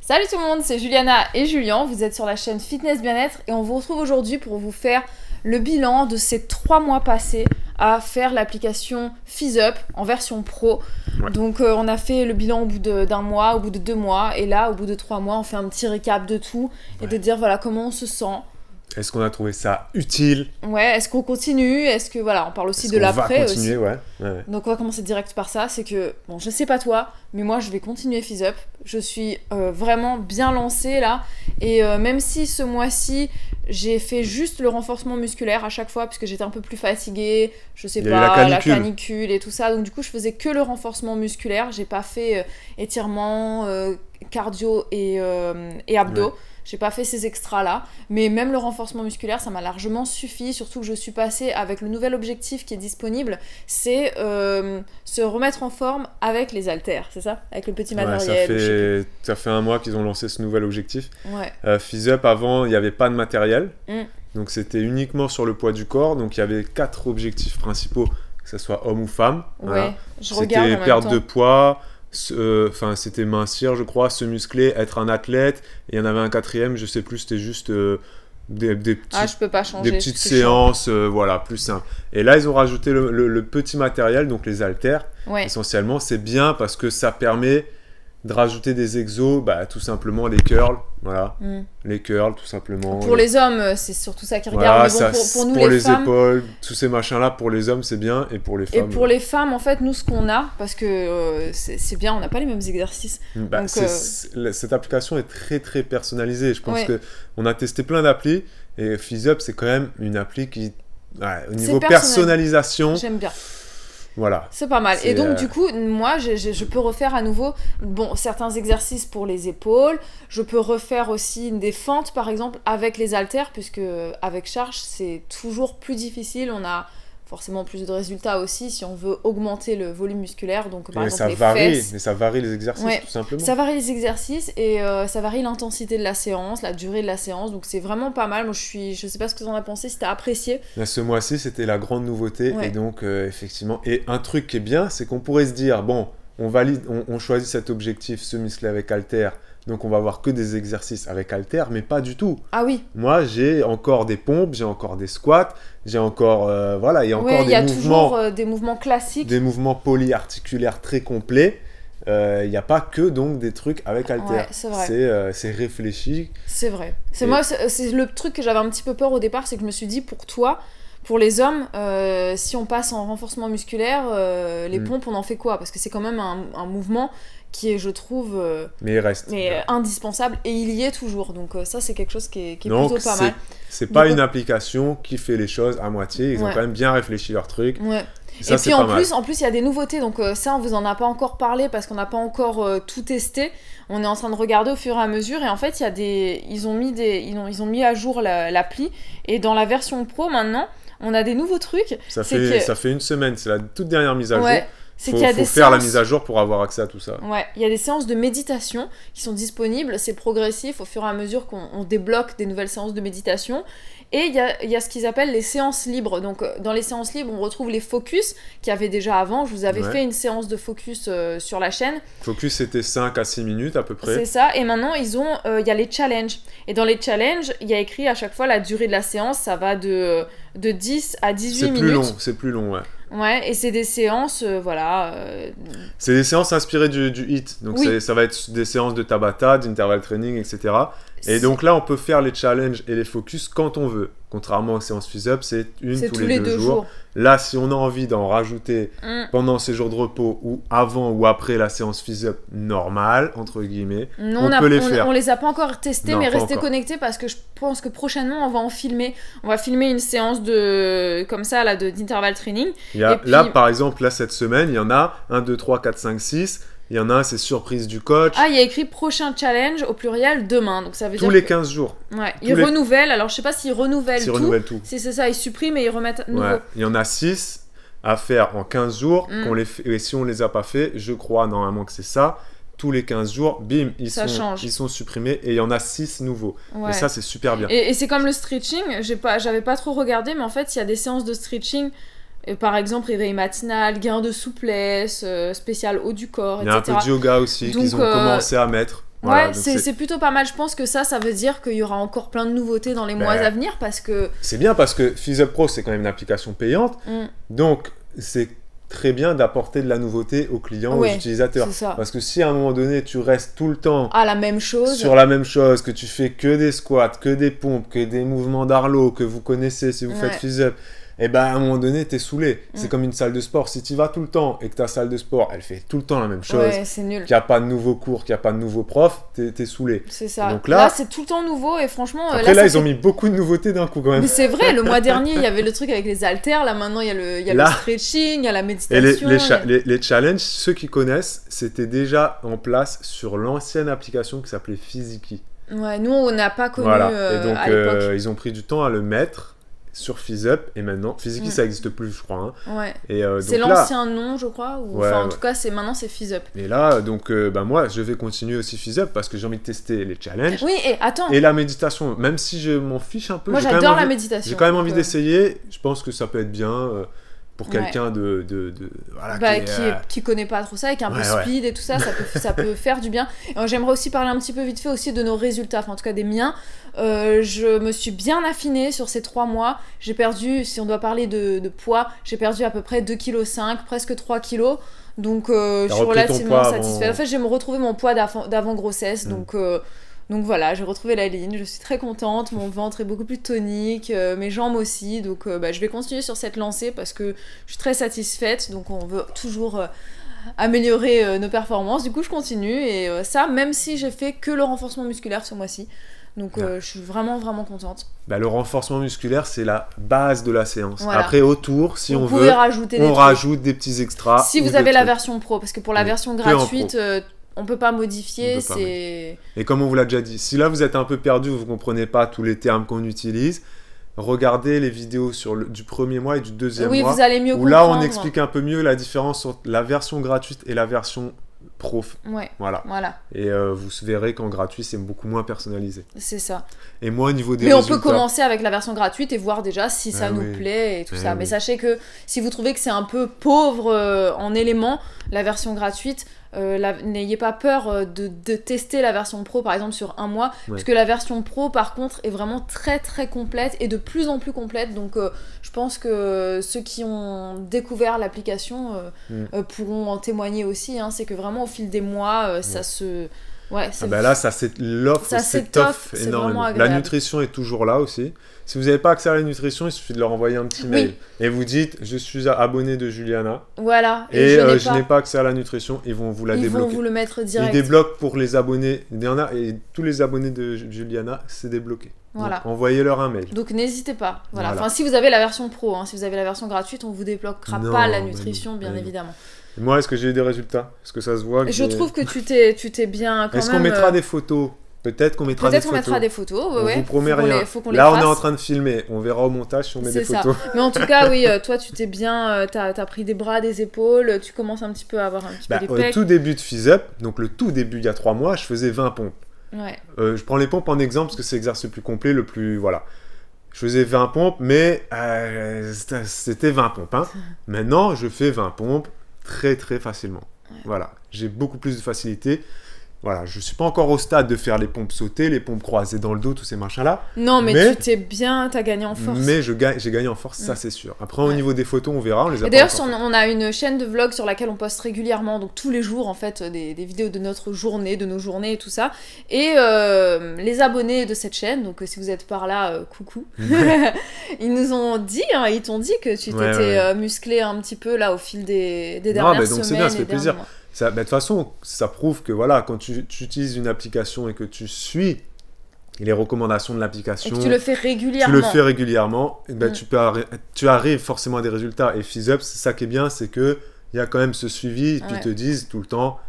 Salut tout le monde, c'est Juliana et Julien, vous êtes sur la chaîne Fitness Bien-être et on vous retrouve aujourd'hui pour vous faire le bilan de ces 3 mois passés à faire l'application FizzUp en version pro. Ouais. Donc on a fait le bilan au bout d'un mois, au bout de 2 mois et là au bout de 3 mois on fait un petit récap de tout et de dire voilà comment on se sent. Est-ce qu'on a trouvé ça utile? Ouais, est-ce qu'on continue? Est-ce que voilà, on parle aussi de l'après aussi. Ouais. Donc on va commencer direct par ça, c'est que bon, je sais pas toi, mais moi je vais continuer FizzUp. Je suis vraiment bien lancée là et même si ce mois-ci, j'ai fait juste le renforcement musculaire à chaque fois parce que j'étais un peu plus fatiguée, je sais pas, la canicule et tout ça. Donc du coup, je faisais que le renforcement musculaire, j'ai pas fait étirement, cardio et abdos. Ouais. J'ai pas fait ces extras-là, mais même le renforcement musculaire, ça m'a largement suffi, surtout que je suis passée avec le nouvel objectif qui est disponible, c'est se remettre en forme avec les haltères, c'est ça? Avec le petit matériel. Ça fait un mois qu'ils ont lancé ce nouvel objectif. Ouais. FizzUp, avant, il n'y avait pas de matériel, donc c'était uniquement sur le poids du corps, donc il y avait 4 objectifs principaux, que ce soit homme ou femme. Ouais, voilà. Je regarde en même temps. C'était perte de poids, c'était mincir je crois, se muscler, être un athlète, et il y en avait un quatrième, je sais plus, c'était juste des je peux pas changer, des petites séances, voilà, plus simple. Et là ils ont rajouté le petit matériel, donc les haltères. Ouais. Essentiellement c'est bien parce que ça permet de rajouter des exos, tout simplement les curls, voilà, les curls tout simplement. Pour les hommes, c'est surtout ça qu'ils regardent, voilà, mais bon, pour nous pour les femmes, épaules, tous ces machins-là, pour les hommes c'est bien, et pour les femmes... Et pour les femmes, en fait, nous ce qu'on a, parce que c'est bien, on n'a pas les mêmes exercices. Donc, cette application est très très personnalisée, je pense qu'on a testé plein d'applis, et FizzUp c'est quand même une appli qui, au niveau personnalisation... J'aime bien. Voilà. C'est pas mal. Et donc, du coup, moi, je peux refaire à nouveau certains exercices pour les épaules. Je peux refaire aussi des fentes, par exemple, avec les haltères, puisque avec charge, c'est toujours plus difficile. On a forcément plus de résultats aussi si on veut augmenter le volume musculaire. Donc, par exemple, les fesses. Mais ça varie les exercices, tout simplement. Ça varie les exercices et ça varie l'intensité de la séance, la durée de la séance. Donc, c'est vraiment pas mal. Moi, je sais pas ce que tu en as pensé, si tu as apprécié. Là, ce mois-ci, c'était la grande nouveauté. Et donc, effectivement, et un truc qui est bien, c'est qu'on pourrait se dire, bon, on choisit cet objectif, se muscler avec haltères. Donc, on va avoir que des exercices avec haltères, mais pas du tout. Ah oui. Moi, j'ai encore des pompes, j'ai encore des squats, j'ai encore... voilà, il y a encore des mouvements... il y a toujours des mouvements classiques. Des mouvements polyarticulaires très complets. Il n'y a pas que donc des trucs avec haltères. Ouais, c'est vrai. C'est réfléchi. C'est vrai. C'est le truc que j'avais un petit peu peur au départ, c'est que je me suis dit, pour toi... Pour les hommes, si on passe en renforcement musculaire, les pompes, on en fait quoi? Parce que c'est quand même un mouvement qui est, je trouve, indispensable, et il y est toujours. Donc ça, c'est quelque chose qui est plutôt pas mal. C'est pas une application qui fait les choses à moitié. Ils ont quand même bien réfléchi leur truc. Ouais. Ça, et puis en plus, il y a des nouveautés. Donc ça, on vous en a pas encore parlé parce qu'on n'a pas encore tout testé. On est en train de regarder au fur et à mesure. Et en fait, ils ont mis à jour l'appli. Et dans la version pro, maintenant, on a des nouveaux trucs. Ça fait une semaine, c'est la toute dernière mise à jour. Faut faire la mise à jour pour avoir accès à tout ça. Ouais, il y a des séances de méditation qui sont disponibles, c'est progressif au fur et à mesure qu'on débloque des nouvelles séances de méditation. Et il y a ce qu'ils appellent les séances libres. Donc dans les séances libres, on retrouve les focus qu'il y avait déjà avant. Je vous avais fait une séance de focus sur la chaîne. Focus, c'était 5 à 6 minutes à peu près. C'est ça, et maintenant il y a les challenges. Et dans les challenges, il y a écrit à chaque fois la durée de la séance, ça va de 10 à 18 minutes. C'est plus long, ouais. Ouais, et c'est des séances, C'est des séances inspirées du HIIT. Donc ça va être des séances de Tabata, d'interval training, etc. Et donc là, on peut faire les challenges et les focus quand on veut. Contrairement aux séances FizzUp, c'est tous les 2 jours. Là, si on a envie d'en rajouter pendant ces jours de repos ou avant ou après la séance FizzUp normale, entre guillemets, on peut les faire. On les a pas encore testés, mais restez connectés parce que je pense que prochainement, on va en filmer. On va filmer une séance d'interval training. Là, par exemple, cette semaine, il y en a 1, 2, 3, 4, 5, 6. Il y en a un, c'est surprise du coach. Ah, il y a écrit prochain challenge au pluriel demain. Donc ça veut dire tous les 15 jours. Ouais, ils renouvellent. Alors je sais pas s'ils renouvellent tout. Si c'est ça, ils suppriment et ils remettent nouveau. Ouais. Il y en a 6 à faire en 15 jours. Et si on les a pas fait, je crois normalement que c'est ça. Tous les 15 jours, bim, ils sont supprimés et il y en a 6 nouveaux. Ouais. Et ça, c'est super bien. Et c'est comme le stretching. J'avais pas trop regardé, mais en fait, il y a des séances de stretching. Par exemple, réveil matinal, gain de souplesse, spécial haut du corps, etc. Il y a un peu de yoga aussi qu'ils ont commencé à mettre. Voilà, ouais, c'est plutôt pas mal. Je pense que ça veut dire qu'il y aura encore plein de nouveautés dans les mois à venir parce que... C'est bien parce que FizzUp Pro, c'est quand même une application payante. Donc, c'est très bien d'apporter de la nouveauté aux clients, aux utilisateurs. Parce que si à un moment donné, tu restes tout le temps la même chose, sur la même chose, que tu fais que des squats, que des pompes, que des mouvements d'Arlo, que vous connaissez si vous faites FizzUp, et ben à un moment donné, t'es saoulé. C'est comme une salle de sport. Si tu vas tout le temps et que ta salle de sport, elle fait tout le temps la même chose, c'est nul. qu'il n'y a pas de nouveaux cours, qu'il n'y a pas de nouveaux profs, t'es saoulé. C'est ça. Donc là c'est tout le temps nouveau et franchement... Après, là ils ont mis beaucoup de nouveautés d'un coup quand même. Mais c'est vrai, le mois dernier, il y avait le truc avec les haltères. Là, maintenant, il y a le stretching, il y a la méditation. Et les challenges, ceux qui connaissent, c'était déjà en place sur l'ancienne application qui s'appelait Physiqui. Ouais, nous, on n'a pas connu et donc, à l'époque. ils ont pris du temps à le mettre sur FizzUp et maintenant Physiqui ça n'existe plus je crois et c'est l'ancien nom je crois en tout cas maintenant c'est FizzUp et là donc moi je vais continuer aussi FizzUp parce que j'ai envie de tester les challenges et la méditation, même si je m'en fiche un peu, moi j'adore la méditation, j'ai quand même envie d'essayer. Je pense que ça peut être bien pour quelqu'un qui connaît pas trop ça et qui est un peu speed et tout ça, ça peut faire du bien. Et j'aimerais aussi parler un petit peu vite fait aussi de nos résultats, enfin en tout cas des miens. Je me suis bien affinée sur ces 3 mois. J'ai perdu, si on doit parler de poids, j'ai perdu à peu près 2,5 kg, presque 3 kg. Donc je suis relativement satisfaite. En fait, j'ai retrouvé mon poids d'avant grossesse, donc voilà, j'ai retrouvé la ligne, je suis très contente, mon ventre est beaucoup plus tonique, mes jambes aussi, donc je vais continuer sur cette lancée parce que je suis très satisfaite, donc on veut toujours améliorer nos performances, du coup je continue, et ça, même si j'ai fait que le renforcement musculaire ce mois-ci, donc je suis vraiment vraiment contente. Le renforcement musculaire, c'est la base de la séance. Voilà. Après, autour, si on veut, on rajoute des petits extras. Si vous avez la version pro, parce que pour la version gratuite... on peut pas modifier, Et comme on vous l'a déjà dit, si là vous êtes un peu perdu, vous comprenez pas tous les termes qu'on utilise, regardez les vidéos du premier mois et du deuxième mois. Vous allez mieux comprendre. Où là on explique un peu mieux la différence entre la version gratuite et la version pro. Voilà. Et vous verrez qu'en gratuit c'est beaucoup moins personnalisé. C'est ça. Et moi au niveau des résultats... on peut commencer avec la version gratuite et voir déjà si ça nous plaît et tout ça. Mais sachez que si vous trouvez que c'est un peu pauvre en éléments, la version gratuite... n'ayez pas peur de tester la version pro par exemple sur un mois, parce que la version pro par contre est vraiment très très complète et de plus en plus complète, donc je pense que ceux qui ont découvert l'application pourront en témoigner aussi, c'est que vraiment au fil des mois ça se... là l'offre s'étoffe énormément. La nutrition est toujours là aussi. Si vous n'avez pas accès à la nutrition, il suffit de leur envoyer un petit mail et vous dites je suis abonné de Juliana et je n'ai pas accès à la nutrition, ils vont vous la débloquer. Ils vont vous le mettre direct. Ils débloquent pour les abonnés, il y en a, et tous les abonnés de Juliana c'est débloqué. Donc, envoyez-leur un mail. Donc n'hésitez pas. Enfin, si vous avez la version pro, si vous avez la version gratuite, on vous débloquera pas la nutrition bien évidemment. Et moi, est-ce que j'ai eu des résultats? Est-ce que ça se voit? Je trouve que tu t'es bien quand même... Est-ce qu'on mettra des photos? Peut-être qu'on mettra des photos. Peut-être qu'on mettra des photos, on vous promet rien. Là, on est en train de filmer. On verra au montage si on met des photos. Mais en tout cas, oui, toi, tu t'es bien... T'as pris des bras, des épaules. Tu commences un petit peu à avoir un petit peu des pecs. Au tout début de FizzUp, donc le tout début, il y a 3 mois, je faisais 20 pompes. Je prends les pompes en exemple parce que c'est l'exercice le plus complet, le plus... Voilà. Je faisais 20 pompes, mais c'était 20 pompes. Maintenant, je fais 20 pompes très, très facilement. Voilà. J'ai beaucoup plus de facilité. Voilà, je suis pas encore au stade de faire les pompes sautées, les pompes croisées dans le dos, tous ces machins-là. Non, mais t'as gagné en force. Mais j'ai gagné en force, ça c'est sûr. Après, au niveau des photos, on verra, on les a. Et d'ailleurs, on a une chaîne de vlog sur laquelle on poste régulièrement, donc tous les jours en fait, des vidéos de notre journée, de nos journées et tout ça. Et les abonnés de cette chaîne, donc si vous êtes par là, coucou, ils nous ont dit, ils t'ont dit que tu t'étais musclé un petit peu là au fil des dernières semaines. Donc c'est bien, ça fait plaisir. De toute façon, ça prouve que voilà, quand tu utilises une application et que tu suis les recommandations de l'application, et que tu le fais régulièrement, tu arrives forcément à des résultats. Et FizzUp, c'est ça qui est bien, c'est qu'il y a quand même ce suivi, ils te disent tout le temps,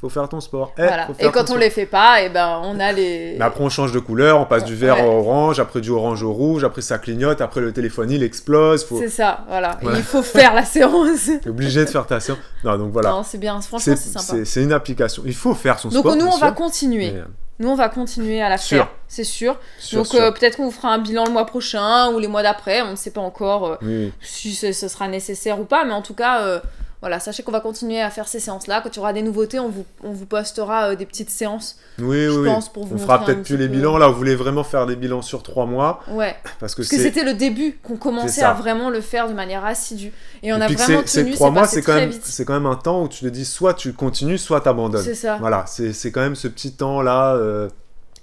faut faire ton sport. Et quand on les fait pas, on a les... Mais après, on change de couleur, on passe du vert au orange, après du orange au rouge, après ça clignote, après le téléphone, il explose. C'est ça, voilà. Il faut faire la séance. T'es obligé de faire ta séance. Non, donc voilà. Non, c'est bien, franchement, c'est sympa. C'est une application. Il faut faire son sport. Donc nous, on va continuer. Nous, on va continuer à la faire, c'est sûr. Donc peut-être qu'on vous fera un bilan le mois prochain ou les mois d'après, on ne sait pas encore si ce sera nécessaire ou pas, mais en tout cas... voilà, sachez qu'on va continuer à faire ces séances-là. Quand il y aura des nouveautés, on vous postera des petites séances. Oui, je pense, pour vous on fera peut-être plus les bilans. Là, on voulait vraiment faire des bilans sur 3 mois. Ouais. Parce que c'était le début qu'on commençait à vraiment le faire de manière assidue. Et on a vraiment tenu, 3 mois, c'est quand même un temps où tu te dis soit tu continues, soit tu abandonnes. C'est ça. Voilà, c'est quand même ce petit temps-là.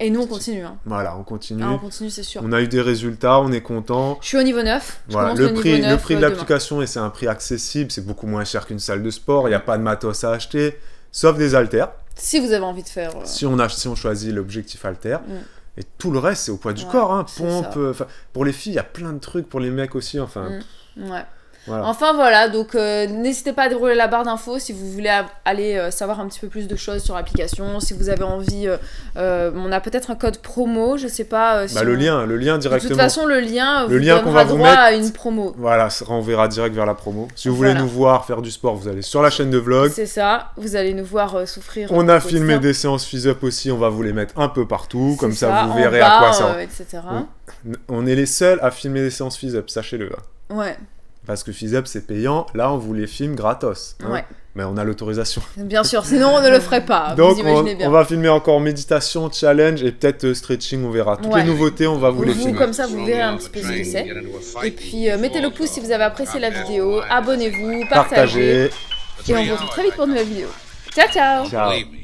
Et nous, on continue. Hein. Voilà, on continue. On continue, c'est sûr. On a eu des résultats, on est content. Je suis au niveau 9. Voilà. Le prix de l'application, et c'est un prix accessible, c'est beaucoup moins cher qu'une salle de sport. Il n'y a pas de matos à acheter, sauf des haltères. Si vous avez envie de faire... Si on choisit l'objectif haltère. Et tout le reste, c'est au poids du corps. Hein. Pompe, pour les filles, il y a plein de trucs. Pour les mecs aussi, enfin... Ouais. Voilà. Enfin voilà, donc n'hésitez pas à dérouler la barre d'infos si vous voulez aller savoir un petit peu plus de choses sur l'application, si vous avez envie, on a peut-être un code promo, je sais pas. Si le lien directement. De toute façon, le lien qu'on va vous mettre à une promo. Voilà, ça renverra direct vers la promo. Si vous voulez nous voir faire du sport, vous allez sur la chaîne de vlog. C'est ça, vous allez nous voir souffrir. On a filmé des séances Fizz-Up aussi, on va vous les mettre un peu partout, comme ça vous verrez à quoi ça. Etc. On est les seuls à filmer des séances Fizz-Up, sachez-le. Ouais. Parce que Fizz-Up c'est payant, là on vous les filme gratos. Hein. Ouais. Mais on a l'autorisation. Bien sûr, sinon on ne le ferait pas. Donc vous imaginez bien. On va filmer encore méditation, challenge et peut-être stretching, on verra. Toutes les nouveautés, on va vous les filmer. Comme ça vous verrez un petit peu ce que c'est. Et puis mettez le pouce si vous avez apprécié la vidéo, abonnez-vous, partagez. Et on vous retrouve très vite pour une nouvelle vidéo. Ciao ciao. Ciao.